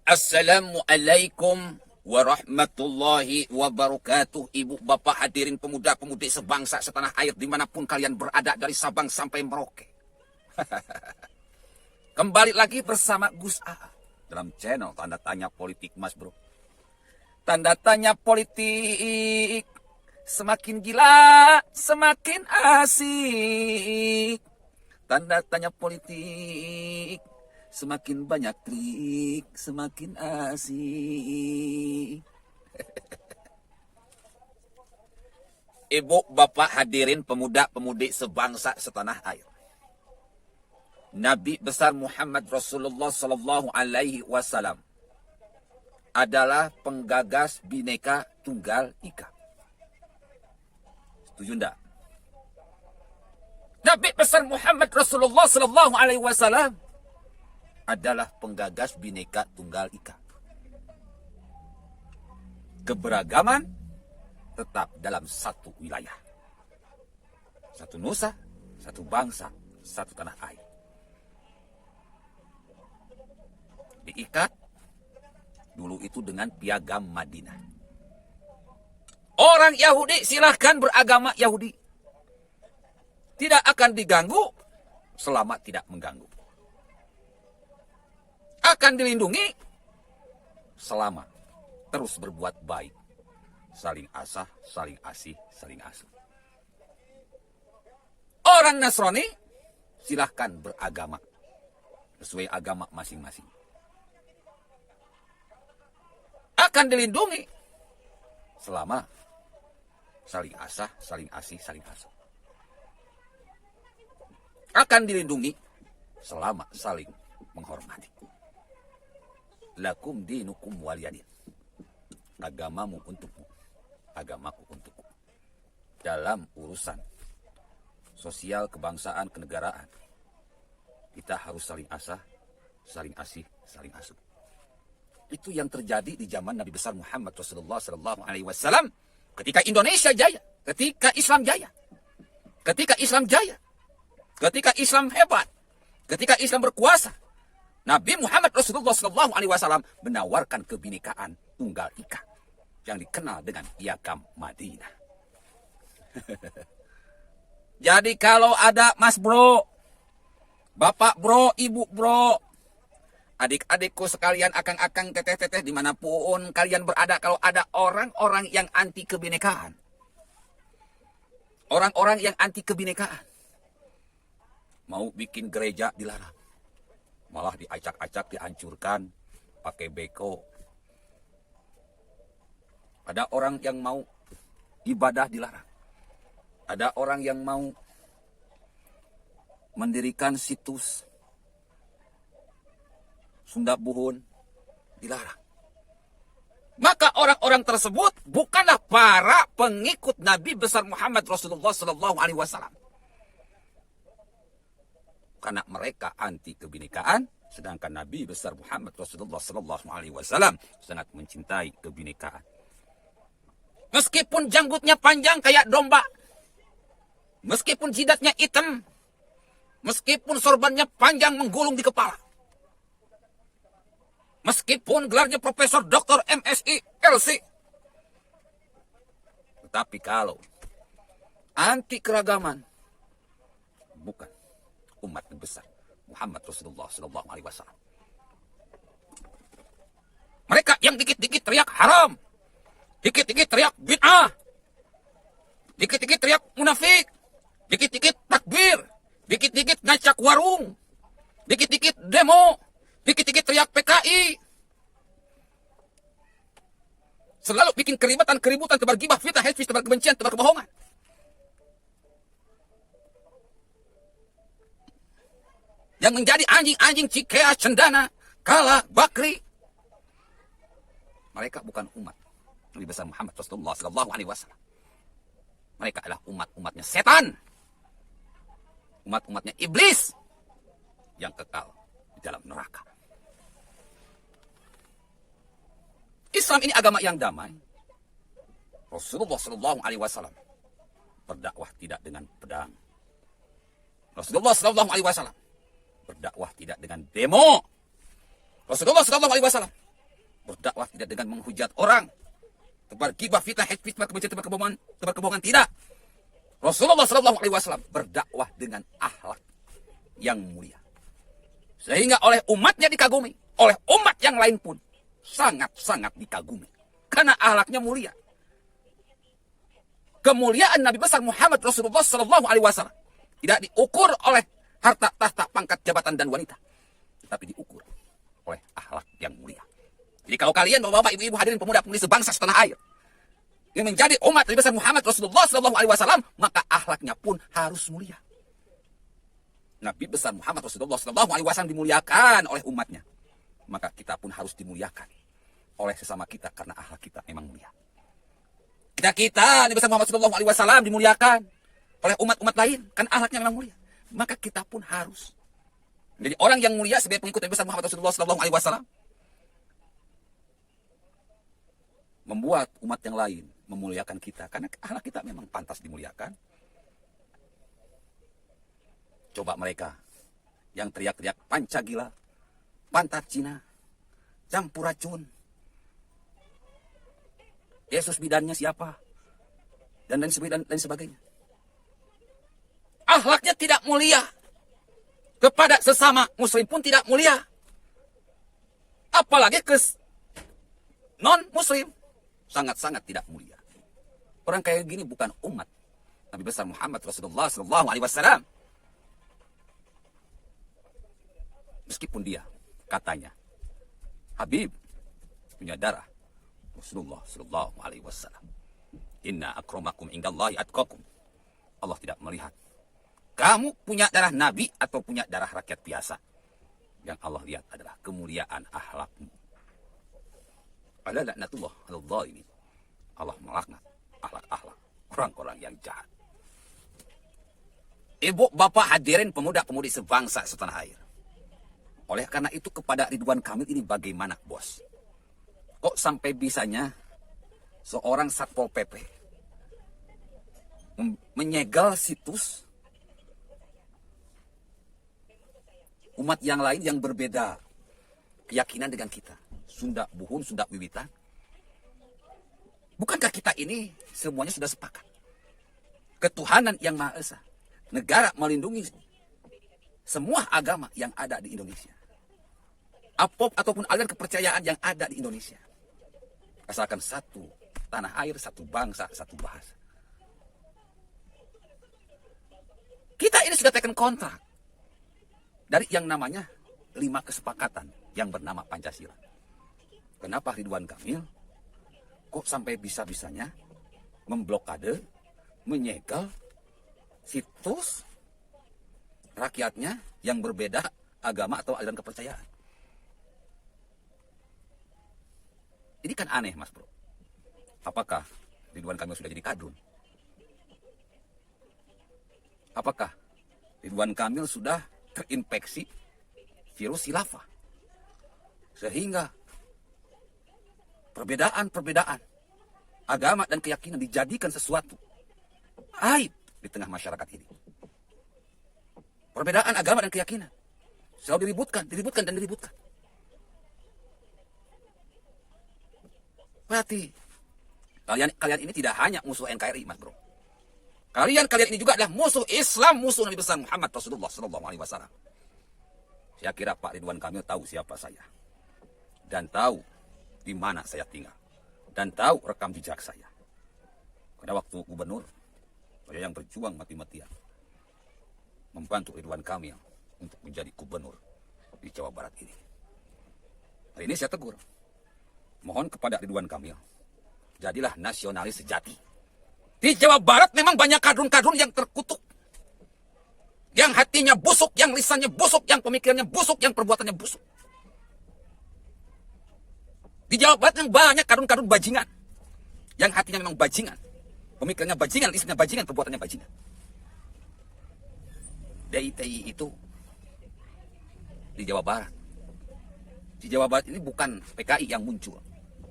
Assalamualaikum warahmatullahi wabarakatuh. Ibu bapak hadirin pemuda-pemudi sebangsa setanah air dimanapun kalian berada dari Sabang sampai Merauke. Kembali lagi bersama Gus A dalam channel Tanda Tanya Politik, Mas Bro. Tanda tanya politik, semakin gila semakin asik. Tanda tanya politik, semakin banyak trik, semakin asik. Ibu, bapak, hadirin pemuda-pemudi sebangsa setanah air. Nabi besar Muhammad Rasulullah Sallallahu Alaihi Wasallam adalah penggagas Bhinneka Tunggal Ika. Setuju enggak? Nabi besar Muhammad Rasulullah Sallallahu Alaihi Wasallam adalah penggagas Bhinneka Tunggal Ika. Keberagaman tetap dalam satu wilayah, satu nusa, satu bangsa, satu tanah air. Diikat dulu itu dengan piagam Madinah. Orang Yahudi silahkan beragama Yahudi, tidak akan diganggu selama tidak mengganggu. Akan dilindungi selama terus berbuat baik. Saling asah, saling asih, saling asuh. Orang Nasrani silahkan beragama sesuai agama masing-masing. Akan dilindungi selama saling asah, saling asih, saling asuh. Akan dilindungi selama saling menghormati. Lakum dinukum waliyadin. Agamamu untukmu, agamaku untukku. Dalam urusan sosial, kebangsaan, kenegaraan, kita harus saling asah, saling asih, saling asuh. Itu yang terjadi di zaman Nabi besar Muhammad Rasulullah Sallallahu Alaihi Wasallam ketika Indonesia jaya, ketika Islam jaya, ketika Islam jaya, ketika Islam hebat, ketika Islam berkuasa. Nabi Muhammad Rasulullah Sallallahu Alaihi Wasallam menawarkan kebinekaan tunggal ika yang dikenal dengan piagam Madinah. Jadi kalau ada Mas Bro, Bapak Bro, Ibu Bro, adik-adikku sekalian, akang-akang, teteh-teteh, dimanapun kalian berada, kalau ada orang-orang yang anti kebinekaan, orang-orang yang anti kebinekaan, mau bikin gereja dilarang, malah diacak-acak, dihancurkan, pakai beko. Ada orang yang mau ibadah dilarang. Ada orang yang mau mendirikan situs Sunda Buhun dilarang. Maka orang-orang tersebut bukanlah para pengikut Nabi besar Muhammad Rasulullah Sallallahu Alaihi Wasallam. Karena mereka anti kebinekaan, sedangkan Nabi besar Muhammad Rasulullah Sallallahu Alaihi Wasallam sangat mencintai kebinekaan. Meskipun janggutnya panjang kayak domba, meskipun jidatnya hitam, meskipun sorbannya panjang menggulung di kepala, meskipun gelarnya Profesor Dr. MSI LC, tetapi kalau anti keragaman, bukan umat besar Muhammad Rasulullah Sallallahu Alaihi Wasallam. Mereka yang dikit-dikit teriak haram, dikit-dikit teriak bid'ah, dikit-dikit teriak munafik, dikit-dikit takbir, dikit-dikit ngacak warung, dikit-dikit demo, dikit-dikit teriak PKI. Selalu bikin keributan, tebar gibah, fitnah, hate speech, tebar kebencian, tebar kebohongan. Yang menjadi anjing-anjing Cikeas, Cendana, Kala, Bakri. Mereka bukan umat Nabi besar Muhammad Rasulullah Sallallahu Alaihi Wasallam. Mereka adalah umat-umatnya setan, umat-umatnya iblis yang kekal di dalam neraka. Islam ini agama yang damai. Rasulullah Sallallahu Alaihi Wasallam berdakwah tidak dengan pedang. Rasulullah Sallallahu Alaihi Wasallam berdakwah tidak dengan demo. Rasulullah Sallallahu Alaihi Wasallam Berdakwah tidak dengan menghujat orang, tebar gibah, fitnah, fitnah, kebencian, tebar kebohongan, tidak. Rasulullah SAW berdakwah dengan akhlak yang mulia, sehingga oleh umatnya dikagumi, oleh umat yang lain pun sangat-sangat dikagumi karena akhlaknya mulia. Kemuliaan Nabi besar Muhammad Rasulullah SAW tidak diukur oleh harta, tahta, pangkat, jabatan, dan wanita, tetapi diukur oleh akhlak yang mulia. Jadi kalau kalian, bapak-bapak, ibu-ibu, hadirin pemuda-pemudi sebangsa setanah air, yang menjadi umat Nabi besar Muhammad Rasulullah SAW, maka akhlaknya pun harus mulia. Nabi besar Muhammad Rasulullah SAW dimuliakan oleh umatnya, maka kita pun harus dimuliakan oleh sesama kita karena akhlak kita memang mulia. Kita Nabi besar Muhammad SAW dimuliakan oleh umat-umat lain karena akhlaknya memang mulia, maka kita pun harus menjadi orang yang mulia sebagai pengikut Nabi besar Muhammad Rasulullah SAW, membuat umat yang lain memuliakan kita karena akhlak kita memang pantas dimuliakan. Coba mereka yang teriak-teriak Pancagila, pantat Cina, campur racun, Yesus bidannya siapa, dan lain sebagainya. Akhlaknya tidak mulia, kepada sesama muslim pun tidak mulia, apalagi ke non muslim, sangat-sangat tidak mulia. Orang kayak gini bukan umat Nabi besar Muhammad Rasulullah SAW. Meskipun dia katanya Habib punya darah Rasulullah SAW. Inna akramakum indallahi atqakum. Allah tidak melihat kamu punya darah Nabi atau punya darah rakyat biasa. Yang Allah lihat adalah kemuliaan akhlakmu. Ala laknatullah alal zalimin. Allah melaknat akhlak-akhlak orang-orang yang jahat. Ibu, bapak, hadirin pemuda-pemudi sebangsa setanah air. Oleh karena itu kepada Ridwan Kamil ini bagaimana, bos? Kok sampai bisanya seorang Satpol PP menyegel situs umat yang lain yang berbeda keyakinan dengan kita? Sunda Buhun, Sunda Wiwitan. Bukankah kita ini semuanya sudah sepakat? Ketuhanan yang Maha Esa. Negara melindungi semua agama yang ada di Indonesia. Ataupun aliran kepercayaan yang ada di Indonesia. Asalkan satu tanah air, satu bangsa, satu bahasa. Kita ini sudah tekan kontrak dari yang namanya 5 kesepakatan yang bernama Pancasila. Kenapa Ridwan Kamil kok sampai bisa-bisanya memblokade, menyegel situs rakyatnya yang berbeda agama atau aliran kepercayaan? Ini kan aneh, Mas Bro. Apakah Ridwan Kamil sudah jadi kadrun? Apakah Ridwan Kamil sudah terinfeksi virus khilafah? Sehingga perbedaan-perbedaan agama dan keyakinan dijadikan sesuatu aib di tengah masyarakat ini. Perbedaan agama dan keyakinan selalu diributkan. Berarti kalian ini tidak hanya musuh NKRI, Mas Bro. Kalian ini juga adalah musuh Islam, musuh Nabi besar Muhammad Rasulullah SAW. Saya kira Pak Ridwan Kamil tahu siapa saya, dan tahu di mana saya tinggal, dan tahu rekam jejak saya. Pada waktu gubernur, saya yang berjuang mati-matian membantu Ridwan Kamil untuk menjadi gubernur di Jawa Barat ini. Hari ini saya tegur, mohon kepada Ridwan Kamil, jadilah nasionalis sejati. Di Jawa Barat memang banyak kadrun-kadrun yang terkutuk, yang hatinya busuk, yang lisannya busuk, yang pemikirannya busuk, yang perbuatannya busuk. Di Jawa Barat yang banyak kadrun-kadrun bajingan, yang hatinya memang bajingan, pemikirannya bajingan, lisannya bajingan, perbuatannya bajingan. DITI itu di Jawa Barat. Di Jawa Barat ini bukan PKI yang muncul,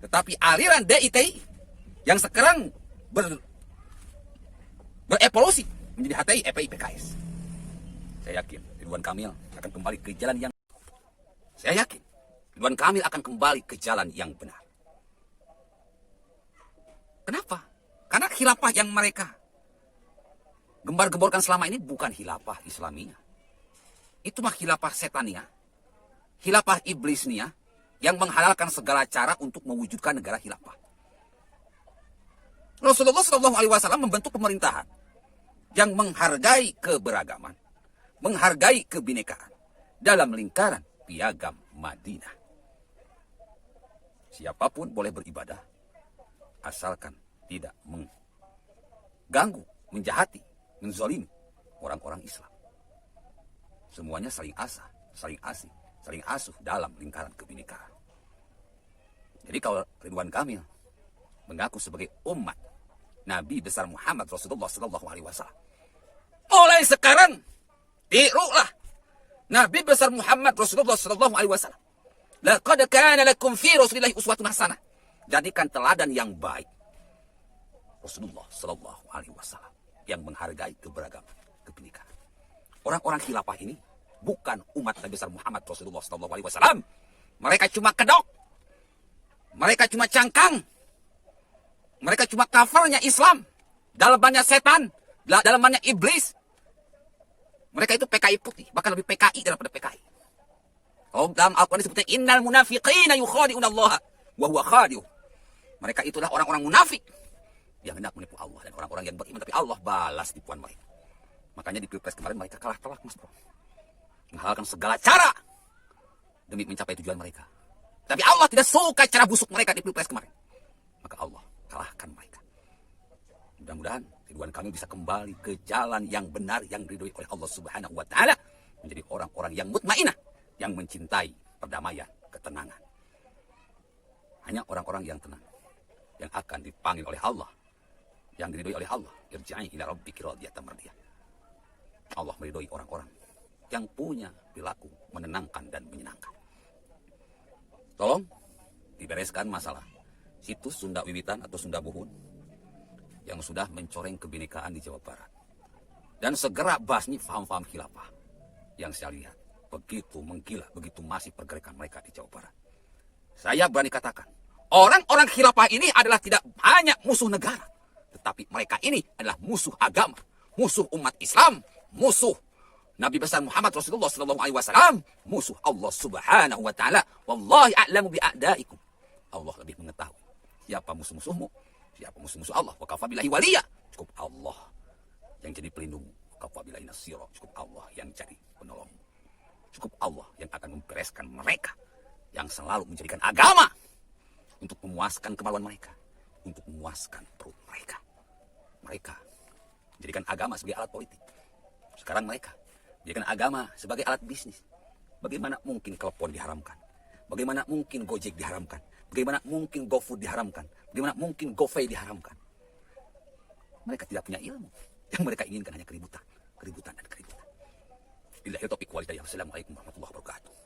tetapi aliran DITI yang sekarang berevolusi menjadi HTI, EPI, PKS. Saya yakin Ridwan Kamil akan kembali ke jalan yang saya yakin Ridwan Kamil akan kembali ke jalan yang benar. Kenapa? Karena khilafah yang mereka gembar-gemborkan selama ini bukan khilafah Islamiyah. Itu mah khilafah setania, khilafah iblisnya yang menghalalkan segala cara untuk mewujudkan negara khilafah. Rasulullah SAW membentuk pemerintahan yang menghargai keberagaman, menghargai kebinekaan dalam lingkaran piagam Madinah. Siapapun boleh beribadah, asalkan tidak mengganggu, menjahati, menzalimi orang-orang Islam. Semuanya saling asah, saling asih, saling asuh dalam lingkaran kebinekaan. Jadi kalau Ridwan Kamil mengaku sebagai umat Nabi besar Muhammad Rasulullah SAW, mulai sekarang tirulah Nabi besar Muhammad Rasulullah SAW. Laqad kana lakum fi Rasulillahi uswatun hasanah. Jadikan teladan yang baik Rasulullah SAW yang menghargai keberagaman, kebinekaan. Orang-orang khilafah ini bukan umat Nabi besar Muhammad Rasulullah SAW. Mereka cuma kedok, mereka cuma cangkang, mereka cuma covernya Islam, dalamannya setan, dalamannya iblis. Mereka itu PKI putih, bahkan lebih PKI daripada PKI. Oh, dalam Al-Quran disebutnya innal munafiqina yukhadi'una Allah wa huwa khadi'uhum. Mereka itulah orang-orang munafik yang hendak menipu Allah, dan orang-orang yang beriman tapi Allah balas tipuan mereka. Makanya di Pilpres kemarin mereka kalah telak, Mas Bro. Menghalalkan segala cara demi mencapai tujuan mereka. Tapi Allah tidak suka cara busuk mereka di Pilpres kemarin. Maka Allah kalahkan mereka. Mudah-mudahan Ridwan Kamil bisa kembali ke jalan yang benar yang diridhoi oleh Allah Subhanahu wa taala, menjadi orang-orang yang mutmainah, yang mencintai perdamaian, ketenangan. Hanya orang-orang yang tenang yang akan dipanggil oleh Allah, yang diridhoi oleh Allah. Irji'i ila rabbiki radiyatan mardiyah. Allah meridhoi orang-orang yang punya perilaku menenangkan dan menyenangkan. Tolong dibereskan masalah situs Sunda Wiwitan atau Sunda Buhun yang sudah mencoreng kebinekaan di Jawa Barat. Dan segera basmi faham-faham khilafah yang saya lihat begitu menggila, begitu masih pergerakan mereka di Jawa Barat. Saya berani katakan, orang-orang khilafah ini adalah tidak hanya musuh negara, tetapi mereka ini adalah musuh agama, musuh umat Islam, musuh Nabi besar Muhammad Rasulullah SAW, musuh Allah Subhanahu wa taala. Wallahi a'lamu bi'a'daikum. Allah lebih mengetahui siapa musuh-musuhmu, siapa musuh-musuh Allah. Wa kafa billahi waliya. Cukup Allah yang jadi pelindungmu. Wa kafa billahi nasira. Cukup Allah yang jadi penolongmu. Cukup Allah yang akan membereskan mereka yang selalu menjadikan agama untuk memuaskan kemaluan mereka, untuk memuaskan perut mereka. Mereka menjadikan agama sebagai alat politik. Sekarang mereka menjadikan agama sebagai alat bisnis. Bagaimana mungkin telepon diharamkan? Bagaimana mungkin Gojek diharamkan? Bagaimana mungkin GoFood diharamkan? Bagaimana mungkin GoPay diharamkan? Mereka tidak punya ilmu. Yang mereka inginkan hanya keributan, keributan, dan keributan. Billahi taufiq wal hidayah. Wassalamualaikum warahmatullahi wabarakatuh.